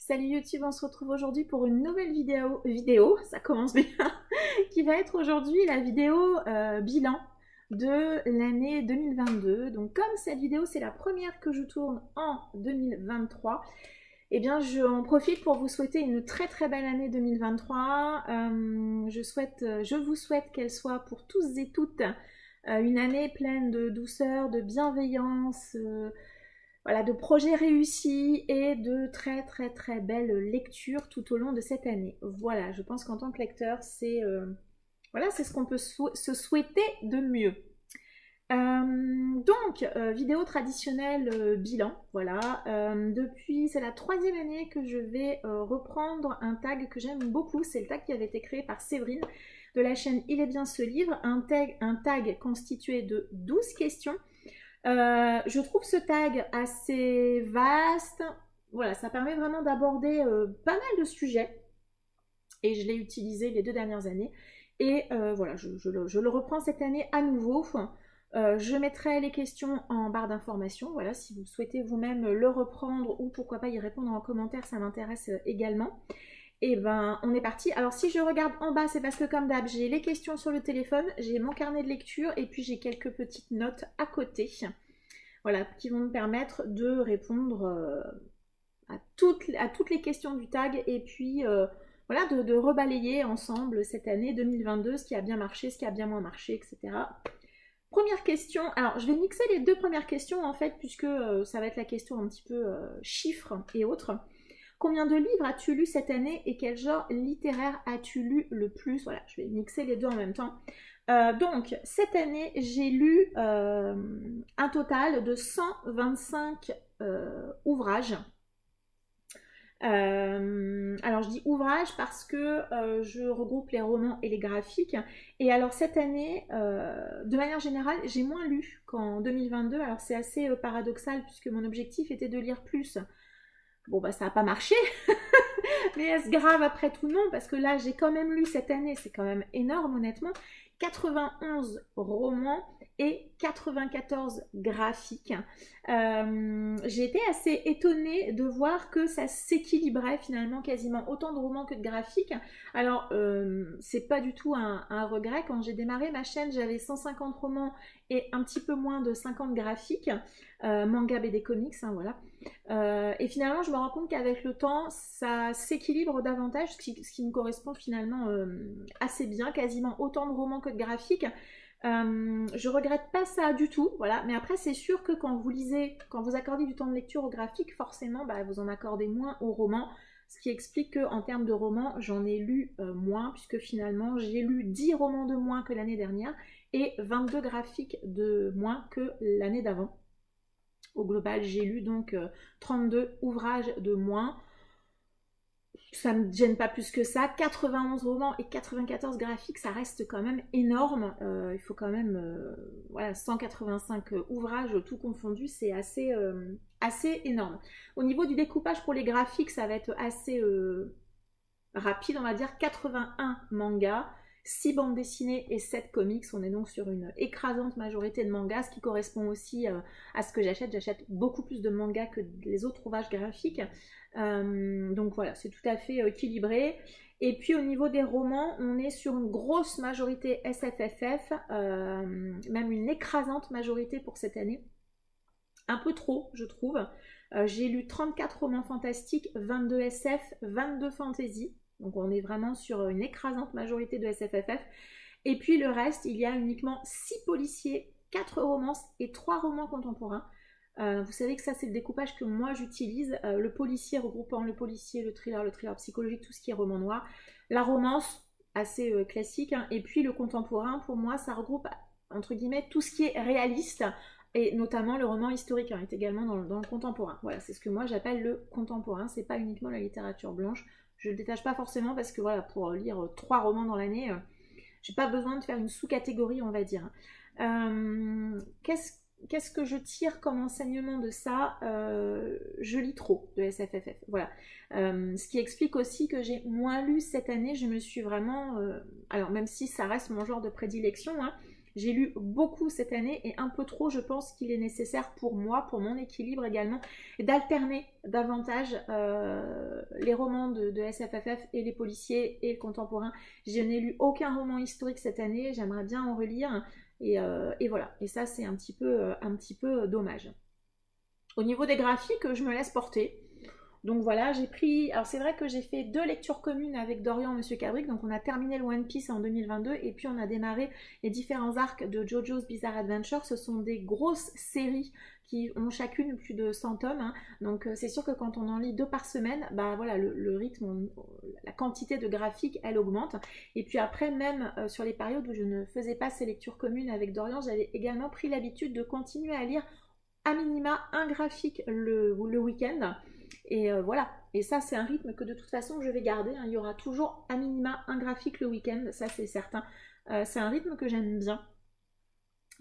Salut YouTube, on se retrouve aujourd'hui pour une nouvelle vidéo, ça commence bien, qui va être aujourd'hui la vidéo bilan de l'année 2022. Donc comme cette vidéo c'est la première que je tourne en 2023, eh bien j'en profite pour vous souhaiter une très très belle année 2023. Je vous souhaite qu'elle soit pour tous et toutes une année pleine de douceur, de bienveillance, voilà, de projets réussis et de très très très belles lectures tout au long de cette année. Voilà, je pense qu'en tant que lecteur, voilà, c'est ce qu'on peut se souhaiter de mieux. Vidéo traditionnelle bilan, voilà. C'est la 3e année que je vais reprendre un tag que j'aime beaucoup. C'est le tag qui avait été créé par Séverine de la chaîne Il est bien ce livre. Un tag constitué de 12 questions. Je trouve ce tag assez vaste. Voilà, ça permet vraiment d'aborder pas mal de sujets. Et je l'ai utilisé les 2 dernières années. Et voilà, je le reprends cette année à nouveau. Je mettrai les questions en barre d'informations. Voilà, si vous souhaitez vous-même le reprendre ou pourquoi pas y répondre en commentaire, ça m'intéresse également. Et ben, on est parti. Alors, si je regarde en bas, c'est parce que comme d'hab, j'ai les questions sur le téléphone, j'ai mon carnet de lecture et puis j'ai quelques petites notes à côté. Voilà, qui vont me permettre de répondre à toutes les questions du tag et puis voilà, de rebalayer ensemble cette année 2022, ce qui a bien marché, ce qui a bien moins marché, etc. Première question, alors je vais mixer les 2 premières questions en fait, puisque ça va être la question un petit peu chiffres et autres. Combien de livres as-tu lu cette année et quel genre littéraire as-tu lu le plus? Voilà, je vais mixer les 2 en même temps. Donc, cette année, j'ai lu un total de 125 ouvrages. Alors je dis ouvrages parce que je regroupe les romans et les graphiques. Et alors cette année, de manière générale, j'ai moins lu qu'en 2022. Alors c'est assez paradoxal puisque mon objectif était de lire plus. Bon bah ça n'a pas marché, mais est-ce grave après tout? Non, parce que là j'ai quand même lu cette année, c'est quand même énorme honnêtement, 91 romans et 94 graphiques. J'ai été assez étonnée de voir que ça s'équilibrait finalement quasiment autant de romans que de graphiques. Alors c'est pas du tout un regret. Quand j'ai démarré ma chaîne, j'avais 150 romans et un petit peu moins de 50 graphiques, manga, BD, comics, hein, voilà. Et finalement je me rends compte qu'avec le temps ça s'équilibre davantage, ce qui me correspond finalement assez bien, quasiment autant de romans que de graphiques. Je regrette pas ça du tout, voilà. Mais après c'est sûr que quand vous lisez, quand vous accordez du temps de lecture au graphique, forcément bah, vous en accordez moins au roman, ce qui explique qu'en termes de romans j'en ai lu moins, puisque finalement j'ai lu 10 romans de moins que l'année dernière et 22 graphiques de moins que l'année d'avant. Au global, j'ai lu donc 32 ouvrages de moins. Ça ne me gêne pas plus que ça. 91 romans et 94 graphiques, ça reste quand même énorme. Il faut quand même, voilà, 185 ouvrages, tout confondu, c'est assez énorme. Au niveau du découpage pour les graphiques, ça va être assez rapide, on va dire. 81 mangas, 6 bandes dessinées et 7 comics. On est donc sur une écrasante majorité de mangas, ce qui correspond aussi à ce que j'achète. J'achète beaucoup plus de mangas que les autres ouvrages graphiques. Donc voilà, c'est tout à fait équilibré. Et puis au niveau des romans, on est sur une grosse majorité SFFF, même une écrasante majorité pour cette année. Un peu trop, je trouve. J'ai lu 34 romans fantastiques, 22 SF, 22 fantasy. Donc on est vraiment sur une écrasante majorité de SFFF. Et puis le reste, il y a uniquement 6 policiers, 4 romances et 3 romans contemporains. Vous savez que ça c'est le découpage que moi j'utilise, le policier regroupant le policier, le thriller psychologique, tout ce qui est roman noir, la romance assez classique, hein, et puis le contemporain, pour moi ça regroupe entre guillemets tout ce qui est réaliste, et notamment le roman historique hein, est également dans le contemporain. Voilà, c'est ce que moi j'appelle le contemporain, c'est pas uniquement la littérature blanche. Je le détache pas forcément parce que voilà, pour lire 3 romans dans l'année, j'ai pas besoin de faire une sous-catégorie, on va dire. Qu'est-ce que je tire comme enseignement de ça? Je lis trop de SFFF, voilà. Ce qui explique aussi que j'ai moins lu cette année. Je me suis vraiment... alors même si ça reste mon genre de prédilection, hein, J'ai lu beaucoup cette année et un peu trop, je pense qu'il est nécessaire pour moi, pour mon équilibre également, d'alterner davantage les romans de SFFF et les policiers et le contemporain. Je n'ai lu aucun roman historique cette année, j'aimerais bien en relire et voilà. Et ça, c'est un petit peu dommage. Au niveau des graphiques, je me laisse porter. Donc voilà, j'ai pris... Alors c'est vrai que j'ai fait 2 lectures communes avec Dorian et Monsieur Cabric, donc on a terminé le One Piece en 2022 et puis on a démarré les différents arcs de JoJo's Bizarre Adventure. Ce sont des grosses séries qui ont chacune plus de 100 tomes, hein. Donc c'est sûr que quand on en lit 2 par semaine, bah voilà, le rythme, la quantité de graphiques, elle augmente. Et puis après, même sur les périodes où je ne faisais pas ces lectures communes avec Dorian, j'avais également pris l'habitude de continuer à lire à minima un graphique le week-end. Et voilà, et ça c'est un rythme que de toute façon je vais garder, hein. Il y aura toujours à minima un graphique le week-end, ça c'est certain. C'est un rythme que j'aime bien,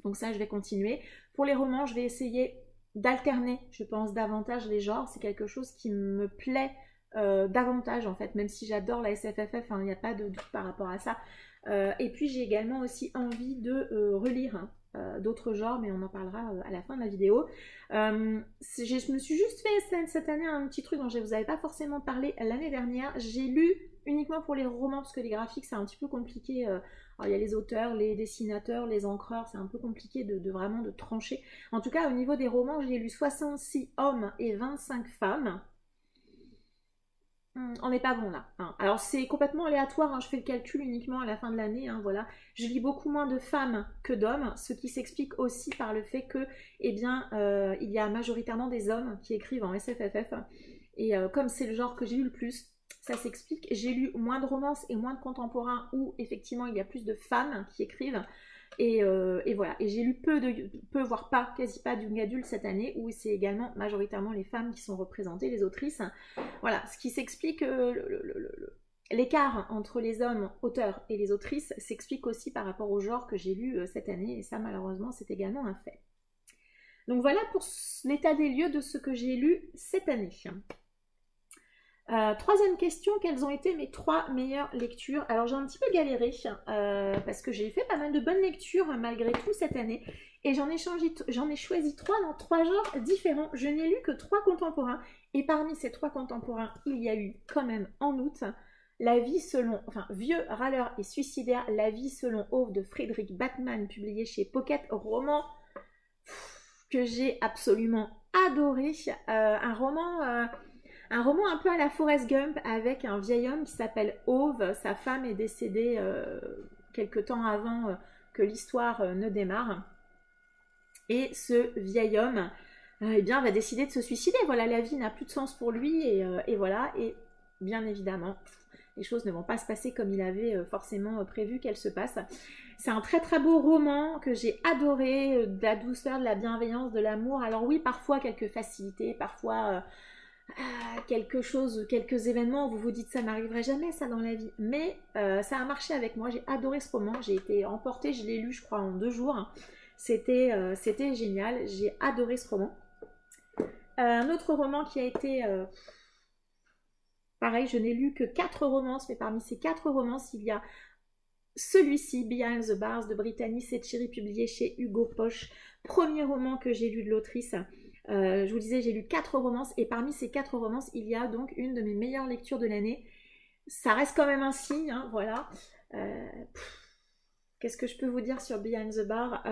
donc ça je vais continuer. Pour les romans, je vais essayer d'alterner, je pense, davantage les genres. C'est quelque chose qui me plaît davantage en fait, même si j'adore la SFFF, hein, il n'y a pas de doute par rapport à ça. Et puis j'ai également aussi envie de relire, hein, d'autres genres, mais on en parlera à la fin de la vidéo. Je me suis juste fait cette année un petit truc dont je ne vous avais pas forcément parlé l'année dernière. J'ai lu uniquement pour les romans, parce que les graphiques c'est un petit peu compliqué. Alors il y a les auteurs, les dessinateurs, les encreurs, c'est un peu compliqué de vraiment de trancher. En tout cas au niveau des romans, j'ai lu 66 hommes et 25 femmes. On n'est pas bon là, hein. Alors c'est complètement aléatoire, hein. Je fais le calcul uniquement à la fin de l'année, hein, voilà. Je lis beaucoup moins de femmes que d'hommes, ce qui s'explique aussi par le fait que, eh bien, il y a majoritairement des hommes qui écrivent en SFFF. Et comme c'est le genre que j'ai lu le plus, ça s'explique. J'ai lu moins de romances et moins de contemporains où effectivement il y a plus de femmes qui écrivent. Et voilà, et j'ai lu peu, voire pas, quasi pas d'une adulte cette année, où c'est également majoritairement les femmes qui sont représentées, les autrices. Voilà, ce qui s'explique, l'écart entre les hommes auteurs et les autrices s'explique aussi par rapport au genre que j'ai lu cette année, et ça malheureusement c'est également un fait. Donc voilà pour l'état des lieux de ce que j'ai lu cette année. Troisième question, quelles ont été mes 3 meilleures lectures? Alors j'ai un petit peu galéré parce que j'ai fait pas mal de bonnes lectures malgré tout cette année et j'en ai choisi 3 dans 3 genres différents. Je n'ai lu que 3 contemporains et parmi ces 3 contemporains, il y a eu quand même en août La vie selon, enfin Vieux, râleur et suicidaire, La vie selon Ove de Frédéric Backman, publié chez Pocket, roman que j'ai absolument adoré, un roman un peu à la Forrest Gump avec un vieil homme qui s'appelle Ove. Sa femme est décédée quelque temps avant que l'histoire ne démarre. Et ce vieil homme eh bien, va décider de se suicider. Voilà, la vie n'a plus de sens pour lui et voilà. Et bien évidemment, les choses ne vont pas se passer comme il avait forcément prévu qu'elles se passent. C'est un très très beau roman que j'ai adoré, de la douceur, de la bienveillance, de l'amour. Alors oui, parfois quelques facilités, parfois... quelques événements où vous vous dites ça m'arriverait jamais ça dans la vie, mais ça a marché avec moi. J'ai adoré ce roman, j'ai été emportée, je l'ai lu je crois en 2 jours, c'était génial, j'ai adoré ce roman. Un autre roman qui a été pareil, je n'ai lu que 4 romances, mais parmi ces 4 romances il y a celui-ci, Behind the Bars de Brittany Setcheri, publié chez Hugo Poche, premier roman que j'ai lu de l'autrice. Je vous disais, j'ai lu 4 romances et parmi ces 4 romances, il y a donc une de mes meilleures lectures de l'année. Ça reste quand même un signe, hein, voilà. Qu'est-ce que je peux vous dire sur Behind the Bar?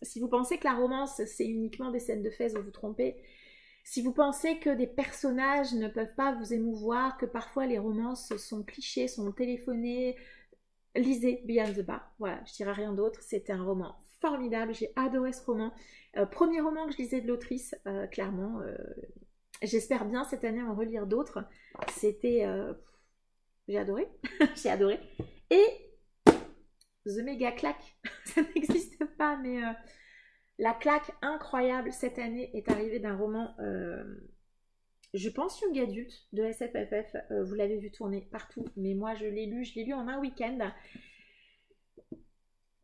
Si vous pensez que la romance, c'est uniquement des scènes de fesses, vous vous trompez. Si vous pensez que des personnages ne peuvent pas vous émouvoir, que parfois les romances sont clichés, sont téléphonées, lisez Behind the Bar. Voilà, je dirais rien d'autre. C'était un roman formidable, j'ai adoré ce roman. Premier roman que je lisais de l'autrice, clairement. J'espère bien cette année en relire d'autres. C'était... j'ai adoré. J'ai adoré. Et The Mega Claque, ça n'existe pas, mais la claque incroyable cette année est arrivée d'un roman, je pense young adulte, de SFFF. Vous l'avez vu tourner partout, mais moi je l'ai lu en un week-end.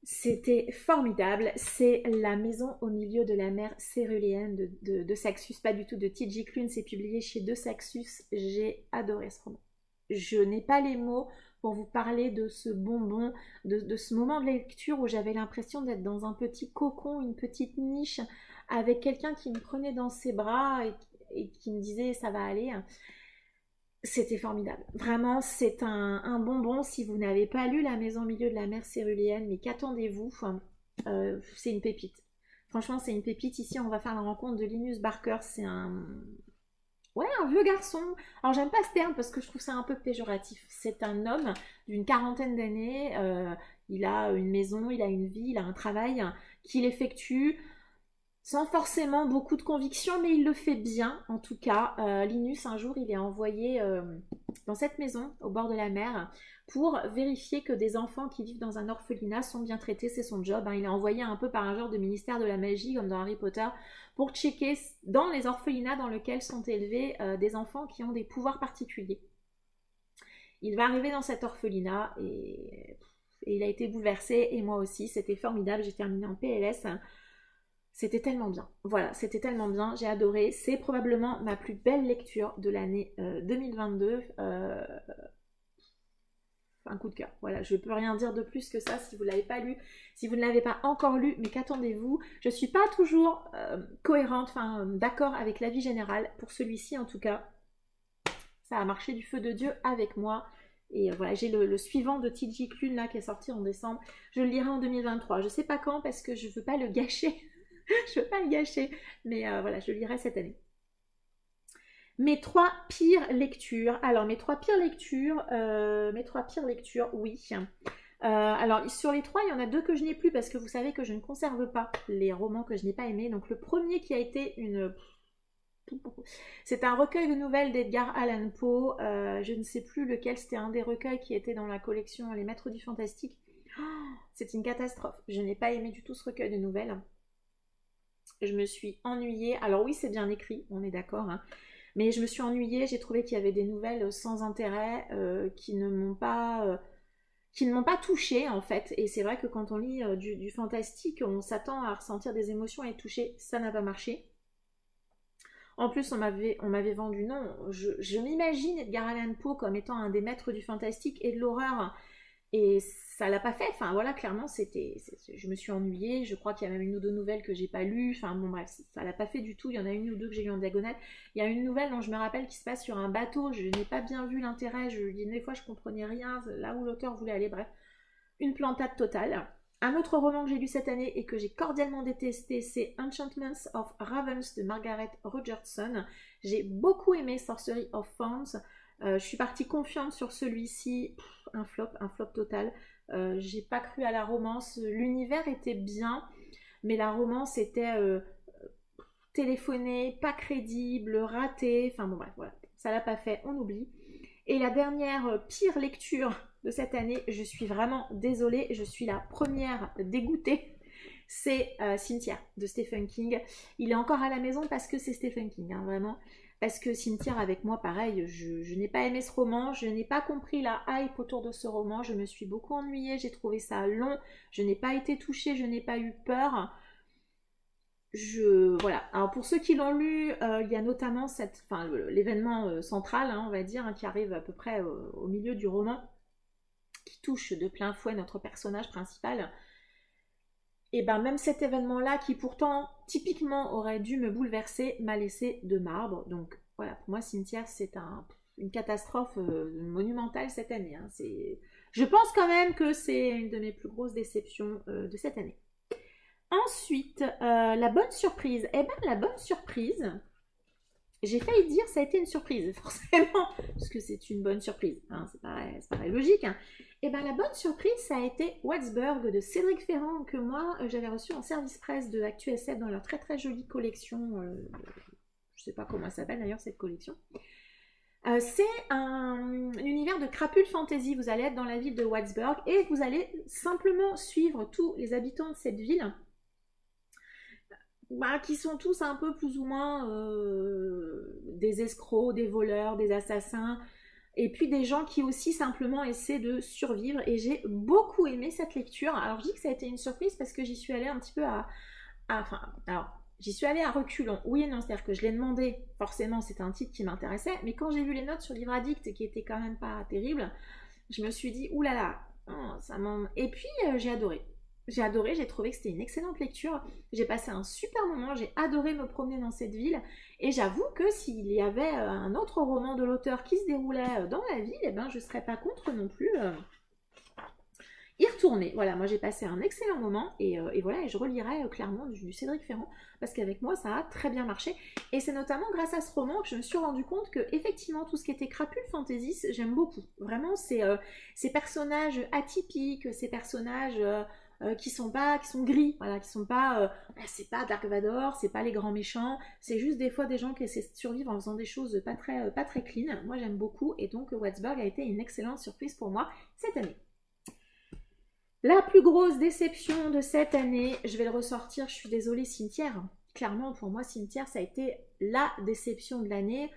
C'était formidable, c'est La maison au milieu de la mer céruléenne de Saxus, pas du tout de T.J. Klune, c'est publié chez De Saxus. J'ai adoré ce roman. je n'ai pas les mots pour vous parler de ce bonbon, de ce moment de lecture où j'avais l'impression d'être dans un petit cocon, une petite niche, avec quelqu'un qui me prenait dans ses bras et qui me disait ça va aller. C'était formidable. Vraiment, c'est un bonbon. Si vous n'avez pas lu La Maison au milieu de la mer céruléenne, mais qu'attendez-vous? C'est une pépite. Franchement, c'est une pépite. Ici, on va faire la rencontre de Linus Barker. C'est ouais, un vieux garçon. Alors, j'aime pas ce terme parce que je trouve ça un peu péjoratif. C'est un homme d'une quarantaine d'années. Il a une maison, il a une vie, il a un travail qu'il effectue sans forcément beaucoup de conviction, mais il le fait bien, en tout cas. Linus, un jour, il est envoyé dans cette maison, au bord de la mer, pour vérifier que des enfants qui vivent dans un orphelinat sont bien traités, c'est son job. Hein. Il est envoyé un peu par un genre de ministère de la magie, comme dans Harry Potter, pour checker dans les orphelinats dans lesquels sont élevés des enfants qui ont des pouvoirs particuliers. Il va arriver dans cet orphelinat et il a été bouleversé, et moi aussi, c'était formidable, j'ai terminé en PLS. C'était tellement bien. Voilà, c'était tellement bien. J'ai adoré. C'est probablement ma plus belle lecture de l'année 2022. Un coup de cœur. Voilà, je ne peux rien dire de plus que ça si vous ne l'avez pas lu. Si vous ne l'avez pas encore lu, mais qu'attendez-vous? Je ne suis pas toujours cohérente, enfin d'accord avec l'avis général. Pour celui-ci, en tout cas, ça a marché du feu de Dieu avec moi. Et voilà, j'ai le suivant de T.J. Klune là qui est sorti en décembre. Je le lirai en 2023. Je ne sais pas quand parce que je ne veux pas le gâcher. Je ne veux pas le gâcher, mais voilà, je lirai cette année. Mes 3 pires lectures. Alors, mes trois pires lectures, oui. Alors, sur les 3, il y en a 2 que je n'ai plus parce que vous savez que je ne conserve pas les romans que je n'ai pas aimés. Donc, le premier qui a été c'est un recueil de nouvelles d'Edgar Allan Poe. Je ne sais plus lequel, c'était un des recueils qui était dans la collection Les Maîtres du Fantastique. C'est une catastrophe. Je n'ai pas aimé du tout ce recueil de nouvelles. Je me suis ennuyée. Alors oui, c'est bien écrit, on est d'accord. Hein. Mais je me suis ennuyée. J'ai trouvé qu'il y avait des nouvelles sans intérêt qui ne m'ont pas touchée en fait. Et c'est vrai que quand on lit du fantastique, on s'attend à ressentir des émotions et être touché. Ça n'a pas marché. En plus, on m'avait vendu non. Je m'imagine Edgar Allan Poe comme étant un des maîtres du fantastique et de l'horreur. Et ça l'a pas fait, enfin voilà, clairement je me suis ennuyée, je crois qu'il y a même 1 ou 2 nouvelles que j'ai pas lues, enfin bon bref, ça l'a pas fait du tout, il y en a 1 ou 2 que j'ai lues en diagonale. Il y a une nouvelle dont je me rappelle qui se passe sur un bateau, je n'ai pas bien vu l'intérêt, des fois je comprenais rien, là où l'auteur voulait aller, bref, une plantade totale. Un autre roman que j'ai lu cette année et que j'ai cordialement détesté, c'est Enchantments of Ravens de Margaret Rogerson. J'ai beaucoup aimé Sorcery of Thorns. Je suis partie confiante sur celui-ci, un flop total. J'ai pas cru à la romance. L'univers était bien, mais la romance était téléphonée, pas crédible, ratée. Enfin bon bref, voilà, ça l'a pas fait, on oublie. Et la dernière pire lecture de cette année, je suis vraiment désolée, je suis la première dégoûtée. C'est Cimetière de Stephen King. Il est encore à la maison parce que c'est Stephen King, hein, vraiment. Parce que Cimetière avec moi, pareil, je n'ai pas aimé ce roman, je n'ai pas compris la hype autour de ce roman, je me suis beaucoup ennuyée, j'ai trouvé ça long, je n'ai pas été touchée, je n'ai pas eu peur. Voilà. Alors pour ceux qui l'ont lu, il y a notamment l'événement central, hein, on va dire, hein, qui arrive à peu près au milieu du roman, qui touche de plein fouet notre personnage principal. Et ben même cet événement-là, qui pourtant typiquement aurait dû me bouleverser, m'a laissé de marbre. Donc voilà, pour moi, Cimetière, c'est une catastrophe monumentale cette année. Hein. Je pense quand même que c'est une de mes plus grosses déceptions de cette année. Ensuite, la bonne surprise. Eh ben la bonne surprise, j'ai failli dire ça a été une surprise, forcément, parce que c'est une bonne surprise. Hein, c'est pareil logique. Hein. Et bien la bonne surprise, ça a été Wadsburg de Cédric Ferrand, que moi j'avais reçu en service presse de ActuSF dans leur très très jolie collection. Je sais pas comment elle s'appelle d'ailleurs cette collection. C'est un univers de crapule fantasy. Vous allez être dans la ville de Wadsburg et vous allez simplement suivre tous les habitants de cette ville. Qui sont tous un peu plus ou moins des escrocs, des voleurs, des assassins, et puis des gens qui aussi simplement essaient de survivre. Et j'ai beaucoup aimé cette lecture. Alors je dis que ça a été une surprise parce que j'y suis allée un petit peu alors j'y suis allée à reculons, oui et non, c'est-à-dire que je l'ai demandé, forcément c'était un titre qui m'intéressait, mais quand j'ai vu les notes sur Livre Addict qui étaient quand même pas terribles, je me suis dit, oulala, ça m'en... Et puis j'ai adoré. J'ai adoré, j'ai trouvé que c'était une excellente lecture, j'ai passé un super moment, j'ai adoré me promener dans cette ville, et j'avoue que s'il y avait un autre roman de l'auteur qui se déroulait dans la ville, eh ben, je ne serais pas contre non plus y retourner. Voilà, moi j'ai passé un excellent moment, et voilà, et je relirai clairement du Cédric Ferrand, parce qu'avec moi ça a très bien marché, et c'est notamment grâce à ce roman que je me suis rendu compte que effectivement tout ce qui était crapule fantasy, j'aime beaucoup. Vraiment, c'est ces personnages atypiques, ces personnages... qui sont gris, voilà, qui sont pas, c'est pas Dark Vador, c'est pas les grands méchants, c'est juste des fois des gens qui essaient de survivre en faisant des choses pas très clean. Moi j'aime beaucoup, et donc Watsburg a été une excellente surprise pour moi cette année. La plus grosse déception de cette année, je vais le ressortir, je suis désolée, Cimetière. Clairement pour moi Cimetière ça a été la déception de l'année.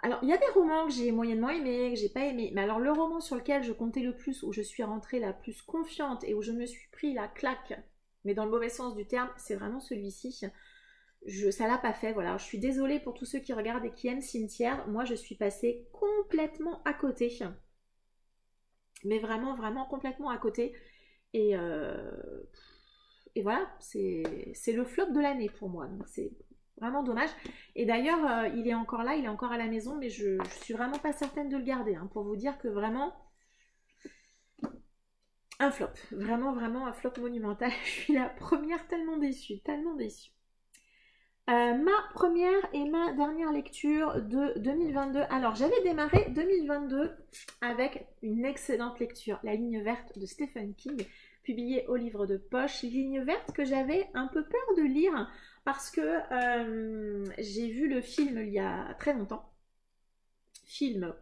Alors, il y a des romans que j'ai moyennement aimés, que j'ai pas aimés. Mais alors, le roman sur lequel je comptais le plus, où je suis rentrée la plus confiante et où je me suis pris la claque, mais dans le mauvais sens du terme, c'est vraiment celui-ci. Ça l'a pas fait, voilà. Je suis désolée pour tous ceux qui regardent et qui aiment Cimetière. Moi, je suis passée complètement à côté. Mais vraiment, vraiment complètement à côté. Et voilà, c'est le flop de l'année pour moi. Donc, c'est... vraiment dommage. Et d'ailleurs, il est encore là, il est encore à la maison, mais je suis vraiment pas certaine de le garder, hein, pour vous dire que vraiment, un flop. Vraiment, vraiment un flop monumental. Je suis la première tellement déçue, tellement déçue. Ma première et ma dernière lecture de 2022. Alors, j'avais démarré 2022 avec une excellente lecture, La Ligne Verte de Stephen King, publiée au livre de poche. Ligne Verte que j'avais un peu peur de lire, parce que j'ai vu le film il y a très longtemps. Film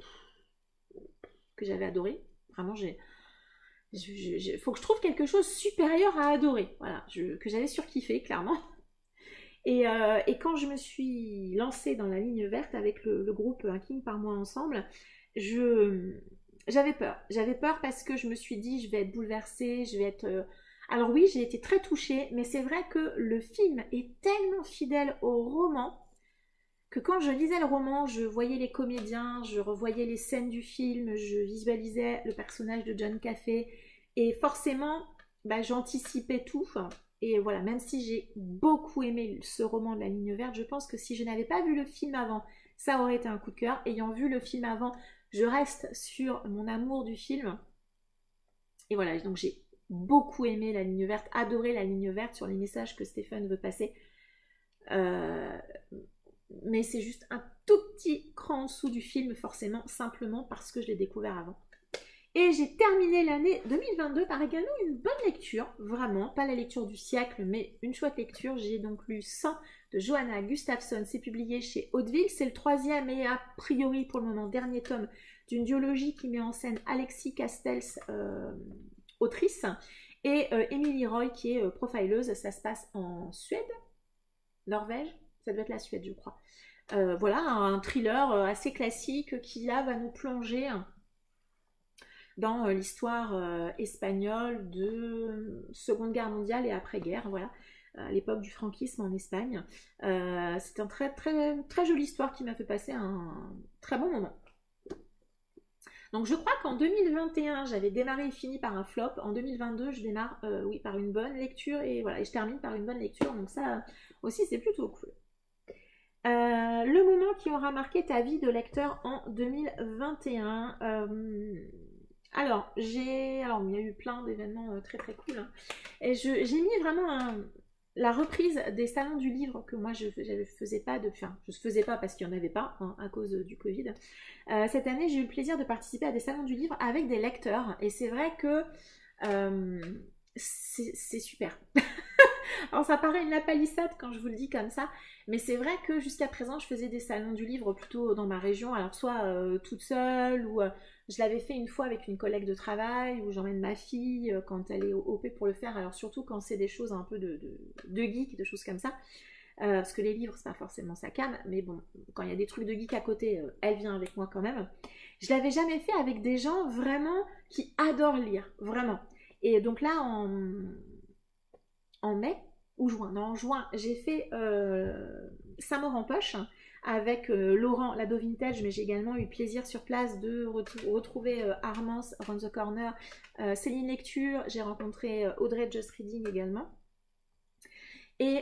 que j'avais adoré. Vraiment, faut que je trouve quelque chose supérieur à adorer. Voilà, que j'avais surkiffé, clairement. Et quand je me suis lancée dans La Ligne Verte avec le groupe Un King par mois ensemble, j'avais peur. J'avais peur parce que je me suis dit, je vais être bouleversée, je vais être... Alors oui, j'ai été très touchée, mais c'est vrai que le film est tellement fidèle au roman que quand je lisais le roman, je voyais les comédiens, je revoyais les scènes du film, je visualisais le personnage de John Caffey, et forcément, j'anticipais tout. Et voilà, même si j'ai beaucoup aimé ce roman de La Ligne Verte, je pense que si je n'avais pas vu le film avant, ça aurait été un coup de cœur. Ayant vu le film avant, je reste sur mon amour du film. Et voilà, donc j'ai beaucoup aimé La Ligne Verte, adoré La Ligne Verte sur les messages que Stephen veut passer. Mais c'est juste un tout petit cran en dessous du film, forcément, simplement parce que je l'ai découvert avant. Et j'ai terminé l'année 2022 par également une bonne lecture, vraiment, pas la lecture du siècle, mais une chouette lecture. J'ai donc lu 100 de Johanna Gustafsson, c'est publié chez Hauteville, c'est le 3e et a priori pour le moment dernier tome d'une duologie qui met en scène Alexis Castells, autrice, et Emily Roy qui est profileuse. Ça se passe en Suède, Norvège, ça doit être la Suède je crois. Voilà, un thriller assez classique qui là va nous plonger dans l'histoire espagnole de Seconde Guerre mondiale et après-guerre, voilà, à l'époque du franquisme en Espagne. C'est une très, très, très jolie histoire qui m'a fait passer un très bon moment. Donc je crois qu'en 2021, j'avais démarré et fini par un flop. En 2022, je démarre par une bonne lecture et voilà, et je termine par une bonne lecture. Donc ça aussi, c'est plutôt cool. Le moment qui aura marqué ta vie de lecteur en 2021. Alors, il y a eu plein d'événements très très cool. Hein. Et j'ai mis vraiment la reprise des salons du livre que moi je ne faisais pas je ne faisais pas parce qu'il n'y en avait pas hein, à cause du Covid. Cette année, j'ai eu le plaisir de participer à des salons du livre avec des lecteurs et c'est vrai que c'est super. Alors ça paraît une lapalissade quand je vous le dis comme ça, mais c'est vrai que jusqu'à présent je faisais des salons du livre plutôt dans ma région, alors soit toute seule ou je l'avais fait une fois avec une collègue de travail ou j'emmène ma fille quand elle est au OP pour le faire, alors surtout quand c'est des choses un peu de geek, de choses comme ça, parce que les livres c'est pas forcément sa came, mais bon, quand il y a des trucs de geek à côté, elle vient avec moi quand même. Je l'avais jamais fait avec des gens vraiment qui adorent lire, vraiment. Et donc là en mai, ou juin. Non, en juin, j'ai fait Saint-Maur en poche avec Laurent Lado Vintage, mais j'ai également eu plaisir sur place de retrouver Armance Around the Corner, Céline Lecture, j'ai rencontré Audrey Just Reading également. Et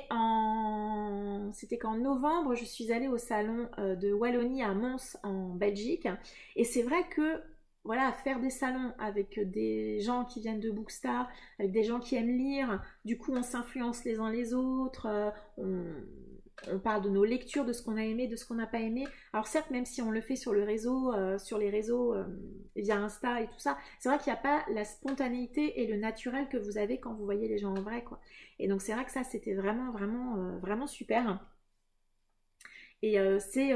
c'était qu'en novembre, je suis allée au salon de Wallonie à Mons en Belgique. Et c'est vrai que voilà, faire des salons avec des gens qui viennent de Bookstar, avec des gens qui aiment lire, du coup on s'influence les uns les autres, on parle de nos lectures, de ce qu'on a aimé, de ce qu'on n'a pas aimé. Alors certes, même si on le fait sur le réseau, sur les réseaux via Insta et tout ça, c'est vrai qu'il n'y a pas la spontanéité et le naturel que vous avez quand vous voyez les gens en vrai, quoi. Et donc c'est vrai que ça, c'était vraiment, vraiment, vraiment super. Et c'est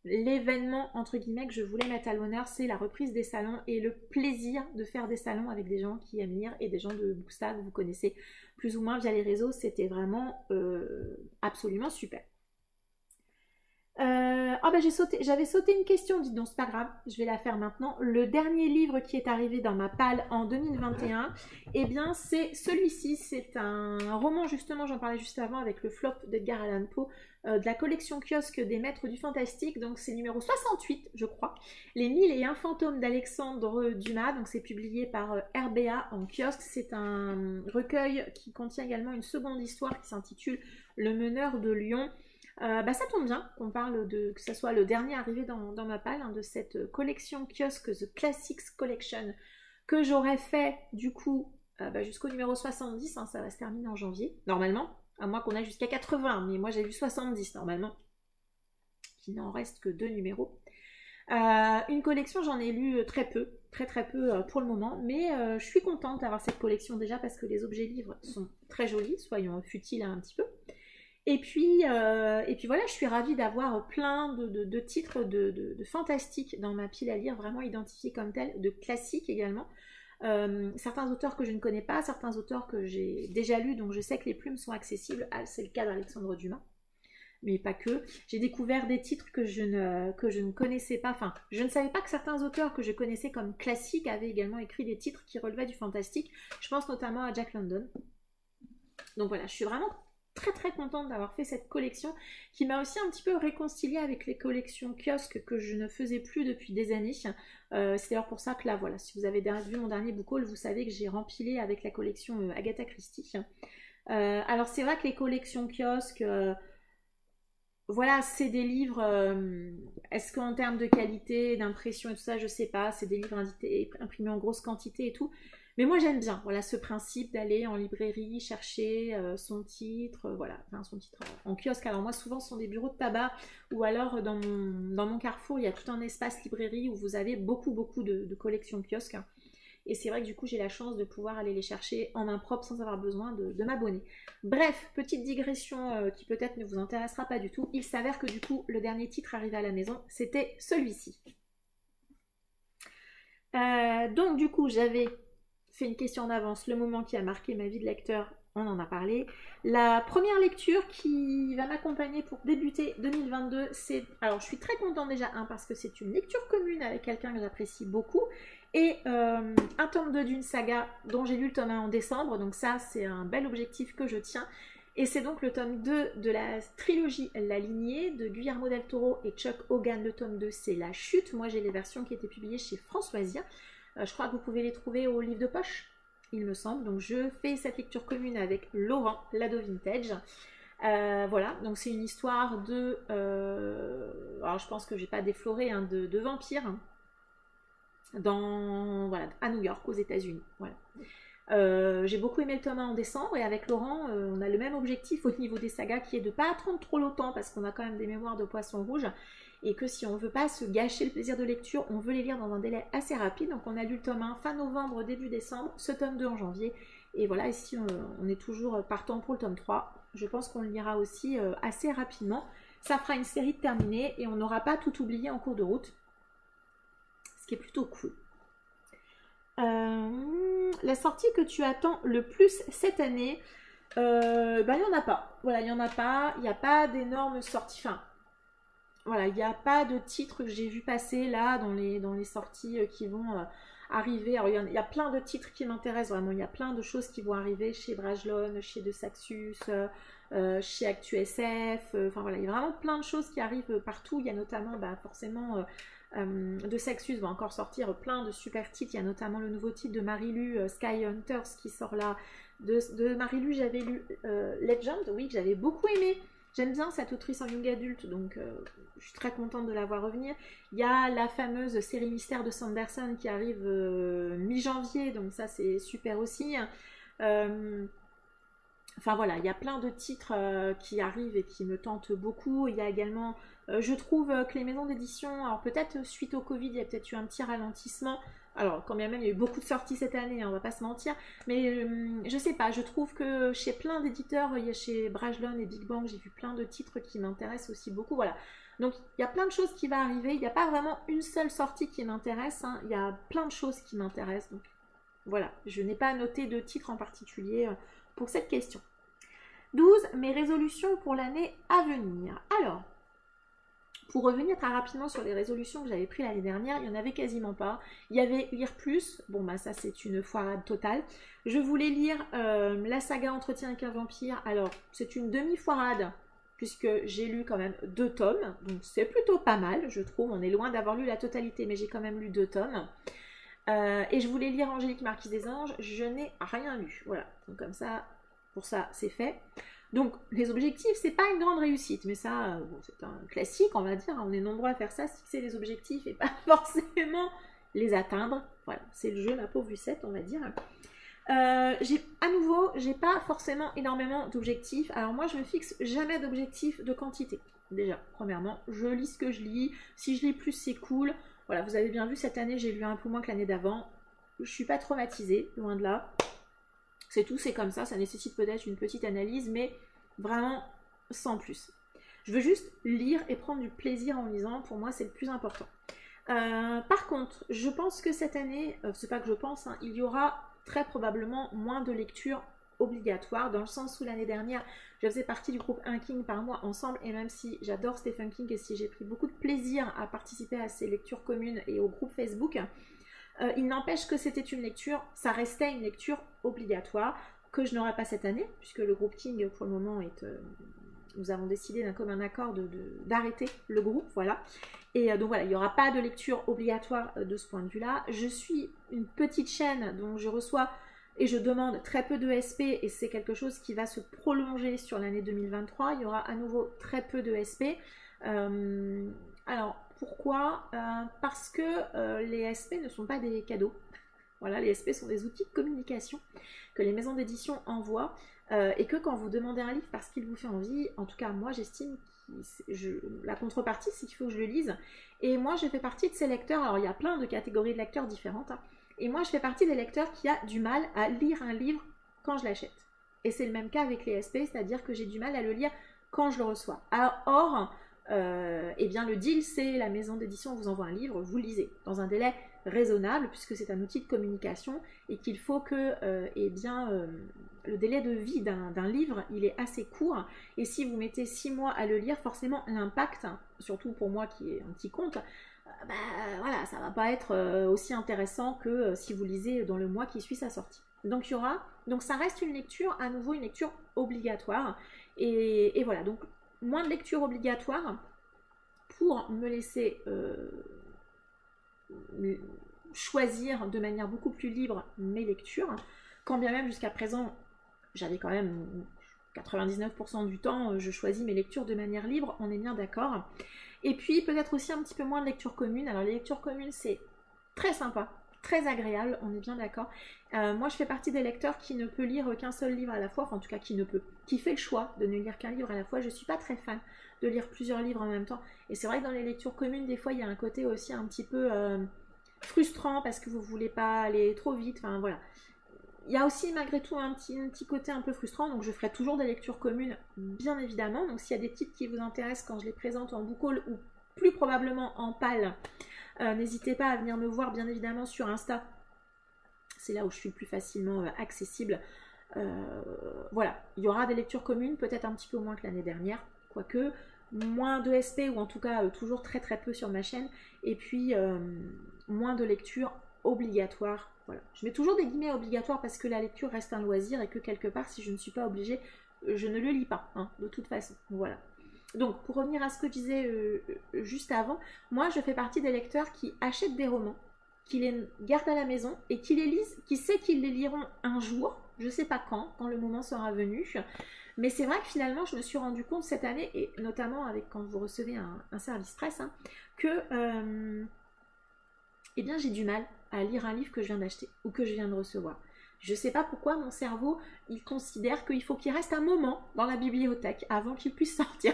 l'événement, entre guillemets, que je voulais mettre à l'honneur, c'est la reprise des salons et le plaisir de faire des salons avec des gens qui aiment lire et des gens de Booksta que vous connaissez plus ou moins via les réseaux. C'était vraiment absolument super. Oh ben j'avais sauté une question, dites donc, c'est pas grave, je vais la faire maintenant. Le dernier livre qui est arrivé dans ma palle en 2021, eh bien c'est celui-ci, c'est un roman justement, j'en parlais juste avant avec le flop d'Edgar Allan Poe, de la collection kiosque des Maîtres du Fantastique, donc c'est numéro 68 je crois, Les 1001 fantômes d'Alexandre Dumas, donc c'est publié par RBA en kiosque, c'est un recueil qui contient également une seconde histoire qui s'intitule Le meneur de Lyon. Ça tombe bien qu'on parle que ce soit le dernier arrivé dans ma palle, hein, de cette collection kiosque The Classics Collection que j'aurais fait du coup jusqu'au numéro 70, hein, ça va se terminer en janvier, normalement, à moins qu'on aille jusqu'à 80, mais moi j'ai vu 70 normalement, qu'il n'en reste que 2 numéros. Une collection, j'en ai lu très peu, très peu pour le moment, mais je suis contente d'avoir cette collection déjà parce que les objets livres sont très jolis, soyons futiles un petit peu. Et puis voilà, je suis ravie d'avoir plein de titres de fantastique dans ma pile à lire, vraiment identifiés comme tels, de classiques également. Certains auteurs que je ne connais pas, certains auteurs que j'ai déjà lus, donc je sais que les plumes sont accessibles. C'est le cas d'Alexandre Dumas, mais pas que. J'ai découvert des titres que je ne connaissais pas, enfin, je ne savais pas que certains auteurs que je connaissais comme classiques avaient également écrit des titres qui relevaient du fantastique. Je pense notamment à Jack London. Donc voilà, je suis vraiment très contente d'avoir fait cette collection qui m'a aussi un petit peu réconciliée avec les collections kiosques que je ne faisais plus depuis des années. C'est d'ailleurs pour ça que là, voilà, si vous avez vu mon dernier book haul, vous savez que j'ai rempilé avec la collection Agatha Christie. Alors c'est vrai que les collections kiosques, voilà, c'est des livres, est-ce qu'en termes de qualité, d'impression et tout ça, je sais pas, c'est des livres imprimés en grosse quantité et tout. Mais moi j'aime bien, voilà, ce principe d'aller en librairie chercher son titre, voilà, enfin son titre en kiosque. Alors moi souvent ce sont des bureaux de tabac ou alors dans mon carrefour il y a tout un espace librairie où vous avez beaucoup de collections kiosques. Et c'est vrai que du coup j'ai la chance de pouvoir aller les chercher en main propre sans avoir besoin de m'abonner. Bref, petite digression qui peut-être ne vous intéressera pas du tout. Il s'avère que du coup le dernier titre arrivé à la maison, c'était celui-ci. Donc du coup j'avais fait une question en avance, le moment qui a marqué ma vie de lecteur, on en a parlé. La première lecture qui va m'accompagner pour débuter 2022, c'est... Alors je suis très contente déjà, parce que c'est une lecture commune avec quelqu'un que j'apprécie beaucoup, et un tome 2 d'une saga dont j'ai lu le tome 1 en décembre, donc ça c'est un bel objectif que je tiens. Et c'est donc le tome 2 de la trilogie La Lignée de Guillermo del Toro et Chuck Hogan. Le tome 2 c'est La Chute, moi j'ai les versions qui étaient publiées chez Françoisia. Je crois que vous pouvez les trouver au livre de poche, il me semble. Donc je fais cette lecture commune avec Laurent Lado Vintage. Voilà, donc c'est une histoire de... alors je pense que je vais pas déflorer, de vampires à New York, aux États-Unis. Voilà. J'ai beaucoup aimé le tome 1 en décembre et avec Laurent, on a le même objectif au niveau des sagas qui est de ne pas attendre trop longtemps parce qu'on a quand même des mémoires de poisson rouge. Et que si on ne veut pas se gâcher le plaisir de lecture, on veut les lire dans un délai assez rapide. Donc on a lu le tome 1 fin novembre, début décembre, ce tome 2 en janvier. Et voilà, ici on est toujours partant pour le tome 3. Je pense qu'on le lira aussi assez rapidement. Ça fera une série terminée et on n'aura pas tout oublié en cours de route. Ce qui est plutôt cool. La sortie que tu attends le plus cette année, il n'y en a pas. Voilà, il n'y en a pas. Il n'y a pas d'énormes sorties. Enfin, voilà, il n'y a pas de titre que j'ai vu passer là dans les sorties qui vont arriver. Alors il y a plein de titres qui m'intéressent vraiment, il y a plein de choses qui vont arriver chez Brajlon, chez De Saxus, chez ActuSF, enfin voilà, il y a vraiment plein de choses qui arrivent partout. Il y a notamment forcément De Saxus va encore sortir plein de super titres. Il y a notamment le nouveau titre de Marilu, Sky Hunters, qui sort là. De Marilu, j'avais lu Legend, oui, que j'avais beaucoup aimé. J'aime bien cette autrice en young adulte, donc je suis très contente de la voir revenir. Il y a la fameuse série Mystère de Sanderson qui arrive mi-janvier, donc ça c'est super aussi. Enfin voilà, il y a plein de titres qui arrivent et qui me tentent beaucoup. Il y a également, je trouve que les maisons d'édition, alors peut-être suite au Covid, il y a peut-être eu un petit ralentissement. Alors, quand bien même, il y a eu beaucoup de sorties cette année, hein, on va pas se mentir. Mais je sais pas, je trouve que chez plein d'éditeurs, il y a chez Brajlon et Big Bang, j'ai vu plein de titres qui m'intéressent aussi beaucoup. Voilà. Donc, il y a plein de choses qui vont arriver. Il n'y a pas vraiment une seule sortie qui m'intéresse. Hein. Il y a plein de choses qui m'intéressent. Donc, voilà. Je n'ai pas noté de titre en particulier pour cette question. 12. Mes résolutions pour l'année à venir. Alors, pour revenir très rapidement sur les résolutions que j'avais prises l'année dernière, il n'y en avait quasiment pas. Il y avait lire plus, bon bah ça c'est une foirade totale. Je voulais lire la saga Entretien avec un vampire, alors c'est une demi-foirade, puisque j'ai lu quand même 2 tomes, donc c'est plutôt pas mal, je trouve. On est loin d'avoir lu la totalité, mais j'ai quand même lu 2 tomes. Et je voulais lire Angélique Marquise des Anges, je n'ai rien lu. Voilà, donc comme ça, pour ça c'est fait. Donc les objectifs, c'est pas une grande réussite, mais ça, bon, c'est un classique, on va dire. On est nombreux à faire ça, se fixer des objectifs et pas forcément les atteindre. Voilà, c'est le jeu, ma pauvre Lucette, on va dire. À nouveau, j'ai pas forcément énormément d'objectifs. Alors moi, je me fixe jamais d'objectifs de quantité. Déjà, premièrement, je lis ce que je lis. Si je lis plus, c'est cool. Voilà, vous avez bien vu, cette année, j'ai lu un peu moins que l'année d'avant. Je suis pas traumatisée, loin de là. C'est tout, c'est comme ça nécessite peut-être une petite analyse, mais vraiment sans plus. Je veux juste lire et prendre du plaisir en lisant, pour moi c'est le plus important. Par contre, je pense que cette année, c'est pas que je pense, hein, il y aura très probablement moins de lectures obligatoires, dans le sens où l'année dernière, je faisais partie du groupe Un King par mois ensemble, et même si j'adore Stephen King et si j'ai pris beaucoup de plaisir à participer à ces lectures communes et au groupe Facebook, il n'empêche que c'était une lecture, ça restait une lecture obligatoire, que je n'aurai pas cette année, puisque le groupe King, pour le moment, nous avons décidé d'un commun accord d'arrêter le groupe, voilà. Et donc voilà, il n'y aura pas de lecture obligatoire de ce point de vue-là. Je suis une petite chaîne, donc je reçois et je demande très peu de SP, et c'est quelque chose qui va se prolonger sur l'année 2023. Il y aura à nouveau très peu de SP. Alors, pourquoi parce que les SP ne sont pas des cadeaux. Voilà, les SP sont des outils de communication que les maisons d'édition envoient et que quand vous demandez un livre parce qu'il vous fait envie, en tout cas moi j'estime la contrepartie c'est qu'il faut que je le lise. Et moi je fais partie de ces lecteurs, alors il y a plein de catégories de lecteurs différentes, hein, et moi je fais partie des lecteurs qui a du mal à lire un livre quand je l'achète. Et c'est le même cas avec les SP, c'est-à-dire que j'ai du mal à le lire quand je le reçois. Or, eh bien le deal c'est la maison d'édition vous envoie un livre, vous le lisez dans un délai raisonnable puisque c'est un outil de communication et qu'il faut que le délai de vie d'un livre il est assez court, et si vous mettez 6 mois à le lire, forcément l'impact, surtout pour moi qui est un petit compte, voilà, ça va pas être aussi intéressant que si vous lisez dans le mois qui suit sa sortie. Donc ça reste une lecture, à nouveau une lecture obligatoire, et voilà, donc moins de lecture obligatoire pour me laisser choisir de manière beaucoup plus libre mes lectures, quand bien même jusqu'à présent j'avais quand même 99% du temps je choisis mes lectures de manière libre, on est bien d'accord. Et puis peut-être aussi un petit peu moins de lectures communes. Alors les lectures communes c'est très sympa, très agréable, on est bien d'accord. Moi je fais partie des lecteurs qui ne peut lire qu'un seul livre à la fois, enfin en tout cas qui fait le choix de ne lire qu'un livre à la fois. Je suis pas très fan de lire plusieurs livres en même temps, et c'est vrai que dans les lectures communes des fois il y a un côté aussi un petit peu frustrant parce que vous voulez pas aller trop vite, enfin voilà. Il y a aussi malgré tout un petit côté un peu frustrant, donc je ferai toujours des lectures communes bien évidemment. Donc s'il y a des titres qui vous intéressent quand je les présente en book haul ou plus probablement en pal, n'hésitez pas à venir me voir bien évidemment sur Insta, c'est là où je suis le plus facilement accessible. Voilà, il y aura des lectures communes, peut-être un petit peu moins que l'année dernière, quoique moins de SP, ou en tout cas toujours très très peu sur ma chaîne, et puis moins de lectures obligatoire. Voilà. Je mets toujours des guillemets obligatoires parce que la lecture reste un loisir et que quelque part, si je ne suis pas obligée, je ne le lis pas, hein, de toute façon. Voilà. Donc, pour revenir à ce que je disais juste avant, moi, je fais partie des lecteurs qui achètent des romans, qui les gardent à la maison et qui les lisent, qui sait qu'ils les liront un jour, je ne sais pas quand le moment sera venu. Mais c'est vrai que finalement, je me suis rendu compte cette année, et notamment avec quand vous recevez un service presse, hein, que eh bien, j'ai du mal à lire un livre que je viens d'acheter ou que je viens de recevoir. Je ne sais pas pourquoi mon cerveau, il considère qu'il faut qu'il reste un moment dans la bibliothèque avant qu'il puisse sortir.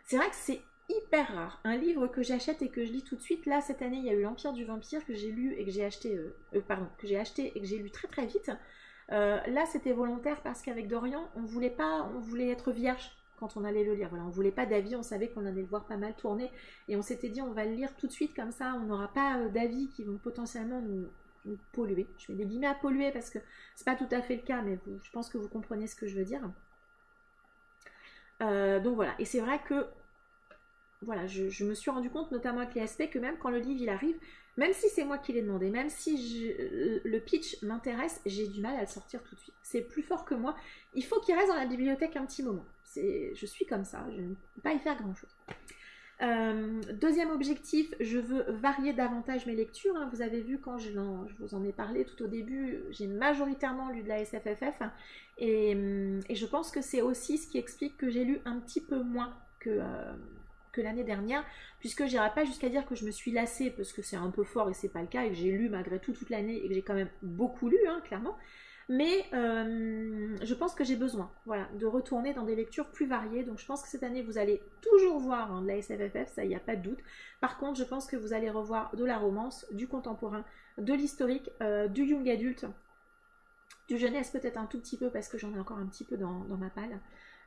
C'est vrai que c'est hyper rare. Un livre que j'achète et que je lis tout de suite, là cette année il y a eu l'Empire du Vampire que j'ai lu et que j'ai acheté, que j'ai acheté et que j'ai lu très très vite. Là c'était volontaire parce qu'avec Dorian on voulait être vierge quand on allait le lire. Voilà, on voulait pas d'avis, on savait qu'on allait le voir pas mal tourner et on s'était dit on va le lire tout de suite comme ça, on n'aura pas d'avis qui vont potentiellement nous polluer. Je mets des guillemets à polluer parce que c'est pas tout à fait le cas, mais je pense que vous comprenez ce que je veux dire. Donc voilà, et c'est vrai que voilà, je me suis rendu compte, notamment avec les SP, que même quand le livre il arrive, même si c'est moi qui l'ai demandé, même si le pitch m'intéresse, j'ai du mal à le sortir tout de suite. C'est plus fort que moi. Il faut qu'il reste dans la bibliothèque un petit moment. Je suis comme ça, je ne peux pas y faire grand chose. Deuxième objectif, je veux varier davantage mes lectures. Hein. Vous avez vu quand je vous en ai parlé tout au début, j'ai majoritairement lu de la SFFF. Et je pense que c'est aussi ce qui explique que j'ai lu un petit peu moins que l'année dernière, puisque j'irai pas jusqu'à dire que je me suis lassée, parce que c'est un peu fort et c'est pas le cas, et que j'ai lu malgré tout toute l'année, et que j'ai quand même beaucoup lu, hein, clairement. Mais je pense que j'ai besoin, voilà, de retourner dans des lectures plus variées. Donc je pense que cette année, vous allez toujours voir de la SFFF, ça, il n'y a pas de doute. Par contre, je pense que vous allez revoir de la romance, du contemporain, de l'historique, du young adulte, du jeunesse peut-être un tout petit peu, parce que j'en ai encore un petit peu dans ma palle.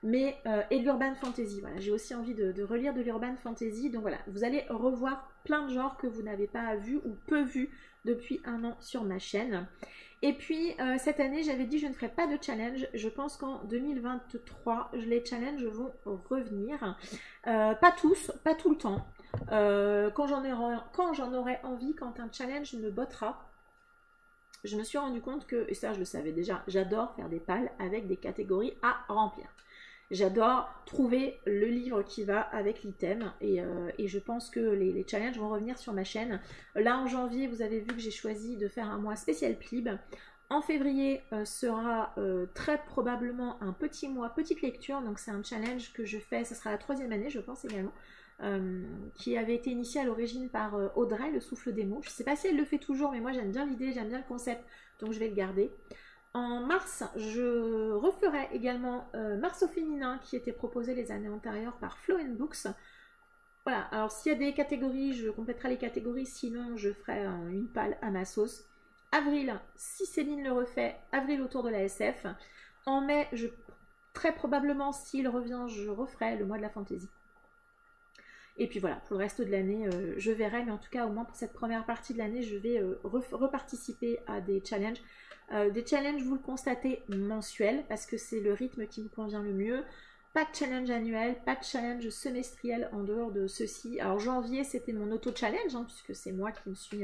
Mais, et de l'urban fantasy, voilà, j'ai aussi envie de relire de l'urban fantasy, donc voilà, vous allez revoir plein de genres que vous n'avez pas vu ou peu vu depuis un an sur ma chaîne. Et puis cette année j'avais dit je ne ferai pas de challenge, je pense qu'en 2023 les challenges vont revenir, pas tous, pas tout le temps, quand j'en aurai envie, quand un challenge me bottera. Je me suis rendu compte que, et ça je le savais déjà, j'adore faire des pales avec des catégories à remplir. J'adore trouver le livre qui va avec l'item et je pense que les challenges vont revenir sur ma chaîne. Là en janvier, vous avez vu que j'ai choisi de faire un mois spécial Plib. En février sera très probablement un petit mois petite lecture, donc c'est un challenge que je fais, ça sera la 3e année je pense également, qui avait été initié à l'origine par Audrey, le souffle des mots. Je ne sais pas si elle le fait toujours, mais moi j'aime bien l'idée, j'aime bien le concept, donc je vais le garder. En mars, je referai également Mars au féminin qui était proposé les années antérieures par Flow & Books. Voilà, alors s'il y a des catégories, je compléterai les catégories, sinon je ferai une palle à ma sauce. Avril, si Céline le refait, avril autour de la SF. En mai, très probablement, s'il revient, je referai le mois de la fantasy. Et puis voilà, pour le reste de l'année, je verrai, mais en tout cas, au moins pour cette première partie de l'année, je vais reparticiper à des challenges. Des challenges, vous le constatez, mensuels, parce que c'est le rythme qui me convient le mieux. Pas de challenge annuel, pas de challenge semestriel en dehors de ceci. Alors janvier, c'était mon auto-challenge, hein, puisque c'est moi qui me suis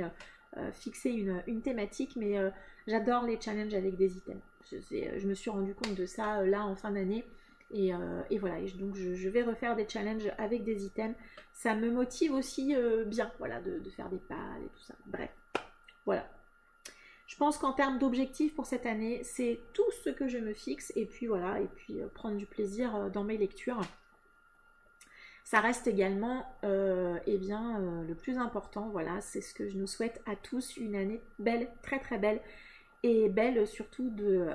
fixé une thématique, mais j'adore les challenges avec des items. Je me suis rendu compte de ça là en fin d'année. Et voilà, donc je vais refaire des challenges avec des items. Ça me motive aussi bien, voilà, de faire des pales et tout ça. Bref, voilà. Je pense qu'en termes d'objectifs pour cette année, c'est tout ce que je me fixe. Et puis voilà, et puis prendre du plaisir dans mes lectures. Ça reste également le plus important. Voilà, c'est ce que je nous souhaite à tous. Une année belle, très très belle. Et belle surtout de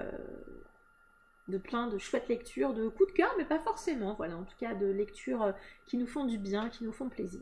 plein de chouettes lectures, de coups de cœur, mais pas forcément. Voilà, en tout cas de lectures qui nous font du bien, qui nous font plaisir.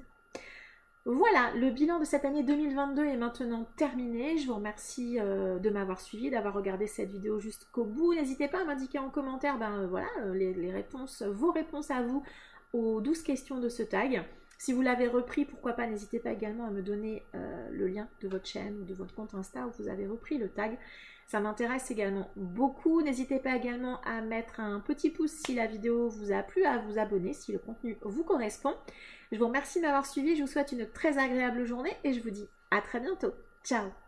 Voilà, le bilan de cette année 2022 est maintenant terminé. Je vous remercie de m'avoir suivi, d'avoir regardé cette vidéo jusqu'au bout. N'hésitez pas à m'indiquer en commentaire voilà, les réponses, vos réponses à vous aux 12 questions de ce tag. Si vous l'avez repris, pourquoi pas, n'hésitez pas également à me donner le lien de votre chaîne ou de votre compte Insta où vous avez repris le tag. Ça m'intéresse également beaucoup. N'hésitez pas également à mettre un petit pouce si la vidéo vous a plu, à vous abonner si le contenu vous correspond. Je vous remercie de m'avoir suivi, je vous souhaite une très agréable journée et je vous dis à très bientôt. Ciao!